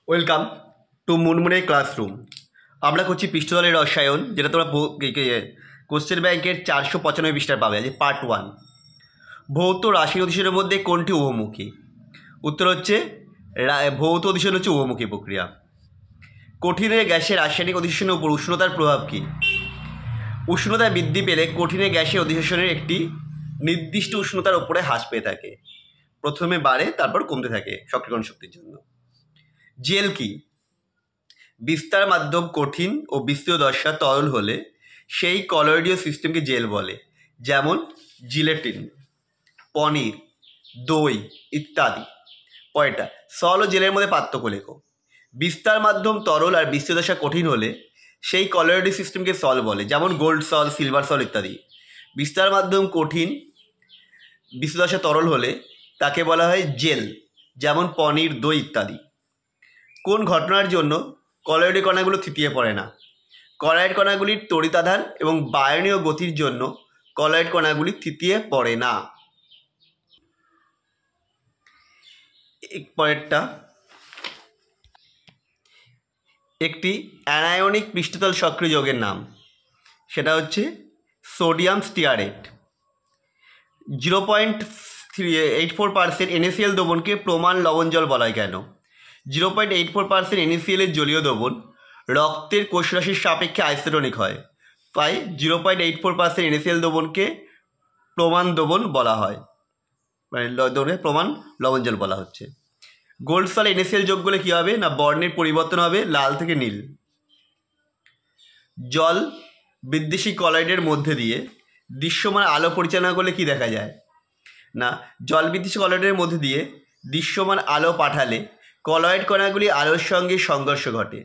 Welcome to মুনমুনের classroom. আমরা করছি পৃষ্ঠতলের রসায়ন, যেটা তোমরা কোশ্চেন ব্যাংকের 495 পৃষ্ঠার পাবে। আজ পার্ট 1, ভৌত রাশি অধিশনের মধ্যে কোনটি উভমুখী? উত্তর হচ্ছে ভৌত অধিশন হচ্ছে উভমুখী প্রক্রিয়া। কঠিনের গ্যাসের রাসায়নিক অধিশনের উপর উষ্ণতার প্রভাব কী? উষ্ণতা বৃদ্ধি পেলে কঠিনের গ্যাসের অধিশনের একটি নির্দিষ্ট উষ্ণতার উপরে হ্রাস পেয়ে থাকে, প্রথমে বাড়ে তারপর কমতে থাকে সক্রিয়করণ শক্তির জন্য। জেল কি? বিস্তার মাধ্যম কঠিন ও বিস্তৃত দশা তরল হলে সেই কলয়েডীয় সিস্টেমকে জেল বলে, যেমন জিলেটিন, পনির, দই ইত্যাদি। পরেরটা, সল ও জেলের মধ্যে পার্থক্য লেখো। বিস্তার মাধ্যম তরল আর বিস্তৃত দশা কঠিন হলে সেই কলয়েডীয় সিস্টেমকে সল বলে, যেমন গোল্ড সল, সিলভার সল ইত্যাদি। বিস্তার মাধ্যম কঠিন, বিস্তৃত দশা তরল হলে তাকে বলা হয় জেল, যেমন পনির, দই ইত্যাদি। কোন ঘটনার জন্য কলয়েড কণাগুলো থিতিয়ে পড়ে না? কলয়েড কণাগুলির তড়িতাধান এবং বায়নীয় গতির জন্য কলয়েড কণাগুলি থিতিয়ে পড়ে না। পরেরটা, একটি অ্যানায়নিক পৃষ্ঠতল সক্রিয় যৌগের নাম, সেটা হচ্ছে সোডিয়াম স্টিয়ারেট। 0.84% NaCl দ্রবণকে প্রমাণ লবণ জল বলা হয় কেন? 0.84% NaCl এর জলীয় দ্রবণ রক্তের কোষরাশির সাপেক্ষে আইসোটোনিক হয়, তাই 0.84% NaCl দ্রবণকে প্রমাণ দ্রবণ বলা হয়, মানে প্রমাণ লবণ জল বলা হচ্ছে। গোল্ড সলে NaCl যোগ করলে কী হবে না, বর্ণের পরিবর্তন হবে লাল থেকে নীল। জল বিদ্বেষী কলয়েডের মধ্যে দিয়ে দৃশ্যমান আলো পরিচালনা করলে কি দেখা যায় না, জল বিদ্বেষী কলয়েডের মধ্যে দিয়ে দৃশ্যমান আলো পাঠালে কলয়েড কণাগুলি আলোর সঙ্গে সংঘর্ষ ঘটে,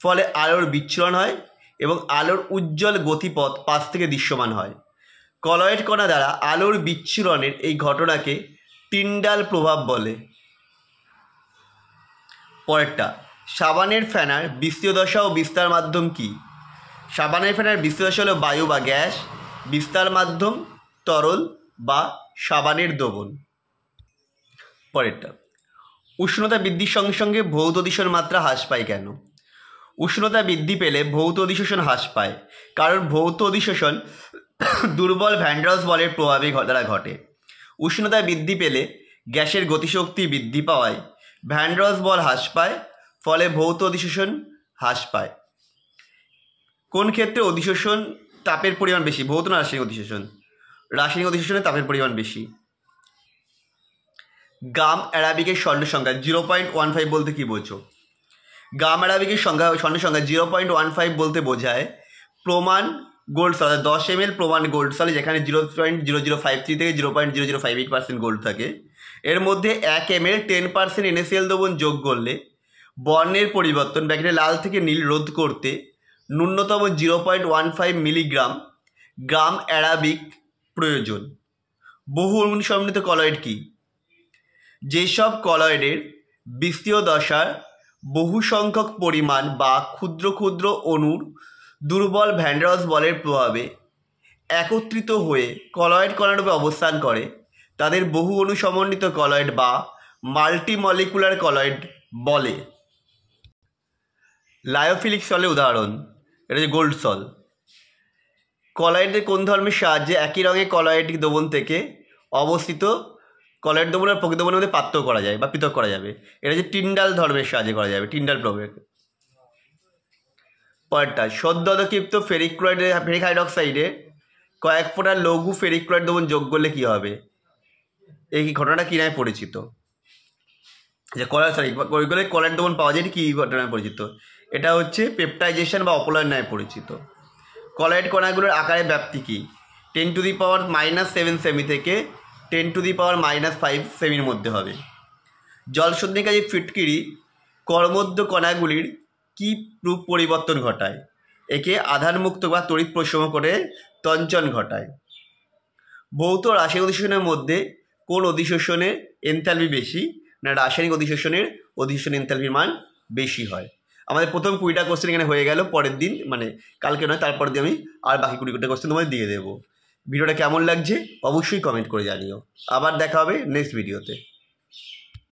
ফলে আলোর বিচ্ছুরণ হয় এবং আলোর উজ্জ্বল গতিপথ পাশ থেকে দৃশ্যমান হয়। কলয়েড কণা দ্বারা আলোর বিচ্ছুরণের এই ঘটনাকে টিন্ডাল প্রভাব বলে। পরেরটা, সাবানের ফেনার বিস্তৃত দশা ও বিস্তার মাধ্যম কি? সাবানের ফেনার বিস্তৃত দশা হলো বায়ু বা গ্যাস, বিস্তার মাধ্যম তরল বা সাবানের দ্রবণ। পরেরটা, উষ্ণতা বৃদ্ধির সঙ্গে সঙ্গে ভৌত অধিশন মাত্রা হ্রাস পায় কেন? উষ্ণতা বৃদ্ধি পেলে ভৌত অধিশোষণ হ্রাস পায়, কারণ ভৌত অধিশোষণ দুর্বল ভ্যান ডের ওয়ালস বলের প্রভাবে দ্বারা ঘটে। উষ্ণতা বৃদ্ধি পেলে গ্যাসের গতিশক্তি বৃদ্ধি পাওয়ায় ভ্যান ডের ওয়ালস বল হ্রাস পায়, ফলে ভৌত অধিশোষণ হ্রাস পায়। কোন ক্ষেত্রে অধিশোষণ তাপের পরিমাণ বেশি, ভৌত না রাসায়নিক অধিশোষণ? রাসায়নিক অধিশোষণে তাপের পরিমাণ বেশি। গাম অ্যারাবিকের স্বর্ণ সংখ্যা 0.15 বলতে কি বোঝো? গাম অ্যারাবিকের স্বর্ণ সংখ্যা 0.15 বলতে বোঝায় প্রমাণ গোল্ড সল, 10 ml প্রমাণ গোল্ড সলে যেখানে 0.0053 থেকে 0.0058% গোল্ড থাকে, এর মধ্যে 1 ml 10% NaCl দ্রবণ যোগ করলে বর্ণের পরিবর্তন ব্র্যাকেটে লাল থেকে নীল রোধ করতে ন্যূনতম 0.15 মিলিগ্রাম গাম অ্যারাবিক প্রয়োজন। বহু অণু সমন্বিত কলয়েড কি? যেসব কলয়েডের বিস্তৃত দশার বহু সংখ্যক পরিমাণ বা ক্ষুদ্র ক্ষুদ্র অণুর দুর্বল ভ্যান ডের ওয়ালস বলের প্রভাবে একত্রিত হয়ে কলয়েড কণারূপে অবস্থান করে তাদের বহু অণু সমন্বিত কলয়েড বা মাল্টিমলিকুলার কলয়েড বলে। লায়োফিলিক সলের উদাহরণ, এটা হচ্ছে গোল্ড সল। কলয়েডের কোন ধর্মের সাহায্যে একই রঙের কলয়েড দ্রবণ থেকে অবস্থিত কলয়েড দ্রবণ আর প্রকৃত দ্রবণের মধ্যে পার্থক্য করা যায় বা পৃথক করা যাবে? এটা হচ্ছে টিন্ডাল ধর্মের সাহায্যে করা যাবে, টিন্ডাল প্রভাবে। পরেরটা, সদ্য অধক্ষিপ্ত ফেরিক হাইড্রক্সাইডে কয়েক ফোঁটা লঘু ফেরিক ক্লোরাইড দ্রবণ যোগ করলে কী হবে? এই ঘটনাটা কী নামে পরিচিত? যে কলয়েড দ্রবণ পাওয়া যায়, কী ঘটনায় পরিচিত? এটা হচ্ছে পেপটাইজেশন বা অপলয়ন নামে পরিচিত। কলয়েড কণাগুলোর আকারের ব্যাপ্তি কী? 10⁻⁻7 সেমি থেকে 10⁻⁻5 সেমির মধ্যে হবে। জল শোধনীকারী ফিটকিরি কর্মোদ্য কণাগুলির কী রূপ পরিবর্তন ঘটায়? একে আধানমুক্ত বা তড়িৎ প্রশমন করে তঞ্চন ঘটায়। ভৌত রাসায়নিক অধিশোষণের মধ্যে কোন অধিশোষণের এনথালপি বেশি না রাসায়নিক অধিশোষণের এনথালপির মান বেশি হয়? আমাদের প্রথম 20টা কোশ্চেন এখানে হয়ে গেল। পরের দিন মানে কালকে নয়, তারপর দিন আমি আর বাকি 20টা কোশ্চেন তোমাদের দিয়ে দেবো। ভিডিওটা কেমন লাগছে অবশ্যই কমেন্ট করে জানিও। আবার দেখা হবে নেক্সট ভিডিওতে।